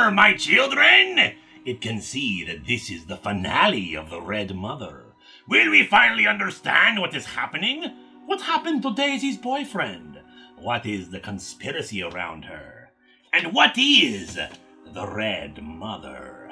Remember, my children? It can see that this is the finale of the Red Mother. Will we finally understand what is happening? What happened to Daisy's boyfriend? What is the conspiracy around her? And what is the Red Mother?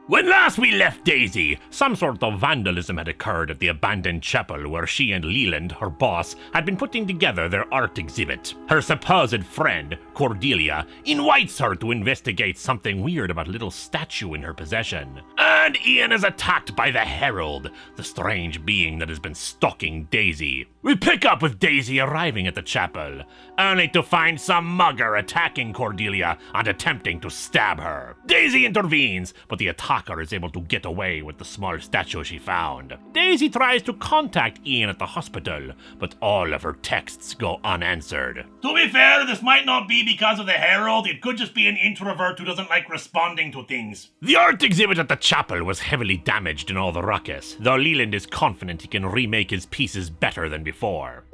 When last we left Daisy, some sort of vandalism had occurred at the abandoned chapel where she and Leland, her boss, had been putting together their art exhibit. Her supposed friend, Cordelia, invites her to investigate something weird about a little statue in her possession. And Ian is attacked by the Herald, the strange being that has been stalking Daisy. We pick up with Daisy arriving at the chapel, only to find some mugger attacking Cordelia and attempting to stab her. Daisy intervenes, but the attacker is able to get away with the small statue she found. Daisy tries to contact Ian at the hospital, but all of her texts go unanswered. To be fair, this might not be because of the Herald. It could just be an introvert who doesn't like responding to things. The art exhibit at the chapel was heavily damaged in all the ruckus, though Leland is confident he can remake his pieces better than before.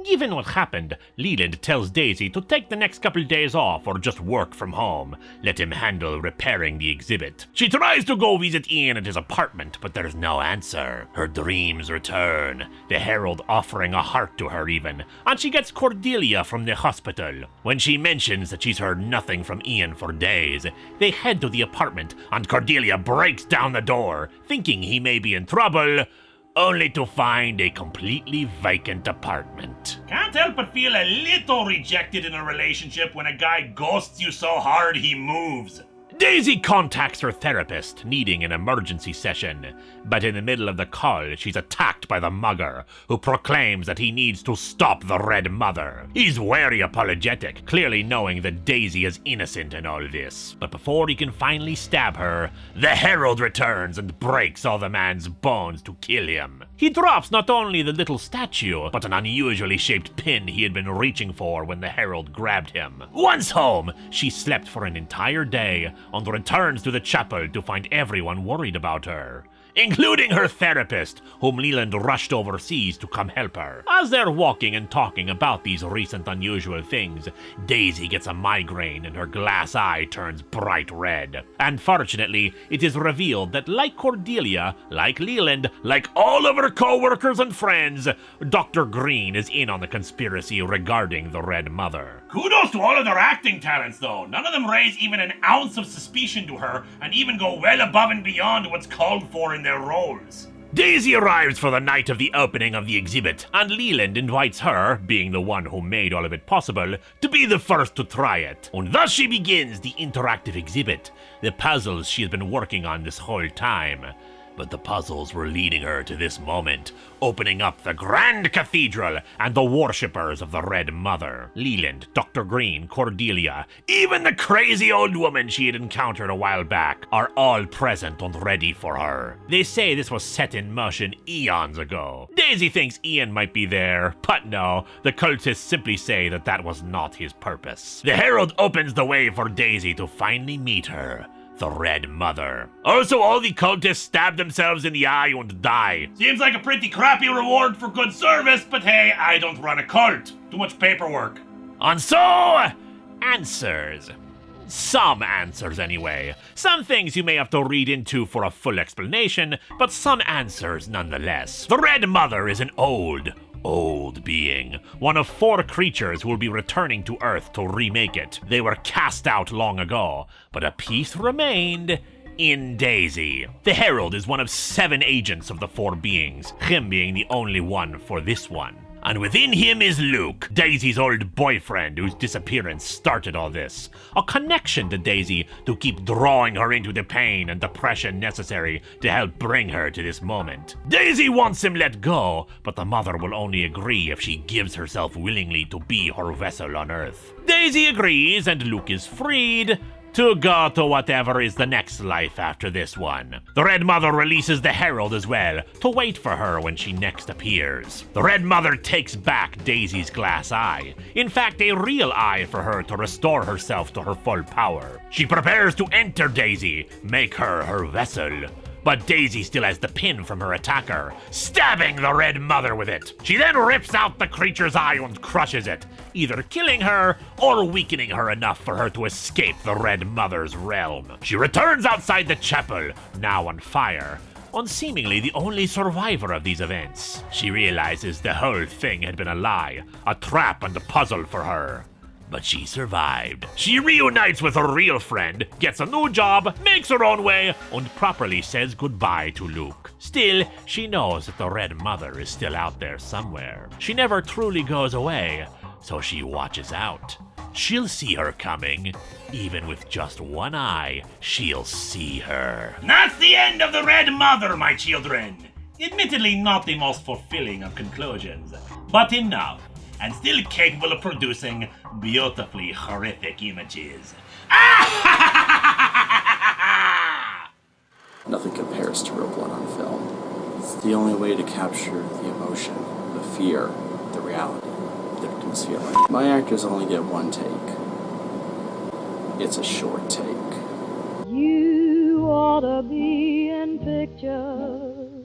Given what happened, Leland tells Daisy to take the next couple days off or just work from home. Let him handle repairing the exhibit. She tries to go visit Ian at his apartment, but there's no answer. Her dreams return, the Herald offering a heart to her even, and she gets Cordelia from the hospital. When she mentions that she's heard nothing from Ian for days, they head to the apartment and Cordelia breaks down the door, thinking he may be in trouble, only to find a completely vacant apartment. Can't help but feel a little rejected in a relationship when a guy ghosts you so hard he moves. Daisy contacts her therapist, needing an emergency session, but in the middle of the call, she's attacked by the mugger, who proclaims that he needs to stop the Red Mother. He's very apologetic, clearly knowing that Daisy is innocent in all this. But before he can finally stab her, the Herald returns and breaks all the man's bones to kill him. He drops not only the little statue, but an unusually shaped pin he had been reaching for when the Herald grabbed him. Once home, she slept for an entire day, and returns to the chapel to find everyone worried about her, including her therapist, whom Leland rushed overseas to come help her. As they're walking and talking about these recent unusual things, Daisy gets a migraine and her glass eye turns bright red. Unfortunately, it is revealed that like Cordelia, like Leland, like all of her co-workers and friends, Dr. Green is in on the conspiracy regarding the Red Mother. Kudos to all of their acting talents, though. None of them raise even an ounce of suspicion to her, and even go well above and beyond what's called for in their roles. Daisy arrives for the night of the opening of the exhibit, and Leland invites her, being the one who made all of it possible, to be the first to try it. And thus she begins the interactive exhibit, the puzzles she has been working on this whole time. But the puzzles were leading her to this moment, opening up the Grand Cathedral and the worshippers of the Red Mother. Leland, Dr. Green, Cordelia, even the crazy old woman she had encountered a while back, are all present and ready for her. They say this was set in motion eons ago. Daisy thinks Ian might be there, but no, the cultists simply say that that was not his purpose. The Herald opens the way for Daisy to finally meet her, the Red Mother. Also, all the cultists stab themselves in the eye and die. Seems like a pretty crappy reward for good service, but hey, I don't run a cult. Too much paperwork. And so, answers. Some answers anyway. Some things you may have to read into for a full explanation, but some answers nonetheless. The Red Mother is an old being, one of 4 creatures who will be returning to Earth to remake it. They were cast out long ago, but a piece remained in Daisy. The Herald is one of 7 agents of the 4 beings, him being the only one for this one. And within him is Luke, Daisy's old boyfriend whose disappearance started all this. A connection to Daisy to keep drawing her into the pain and depression necessary to help bring her to this moment. Daisy wants him let go, but the mother will only agree if she gives herself willingly to be her vessel on Earth. Daisy agrees and Luke is freed to go to whatever is the next life after this one. The Red Mother releases the Herald as well, to wait for her when she next appears. The Red Mother takes back Daisy's glass eye, in fact a real eye for her to restore herself to her full power. She prepares to enter Daisy, make her vessel. but Daisy still has the pin from her attacker, stabbing the Red Mother with it. She then rips out the creature's eye and crushes it, either killing her or weakening her enough for her to escape the Red Mother's realm. She returns outside the chapel, now on fire, on seemingly the only survivor of these events. She realizes the whole thing had been a lie, a trap and a puzzle for her. But she survived. She reunites with her real friend, gets a new job, makes her own way, and properly says goodbye to Luke. Still, she knows that the Red Mother is still out there somewhere. She never truly goes away, so she watches out. She'll see her coming. Even with just one eye, she'll see her. That's the end of the Red Mother, my children. Admittedly not the most fulfilling of conclusions, but enough, and still capable of producing beautifully horrific images. Nothing compares to real blood on film. It's the only way to capture the emotion, the fear, the reality the victim's feeling. My actors only get one take. It's a short take.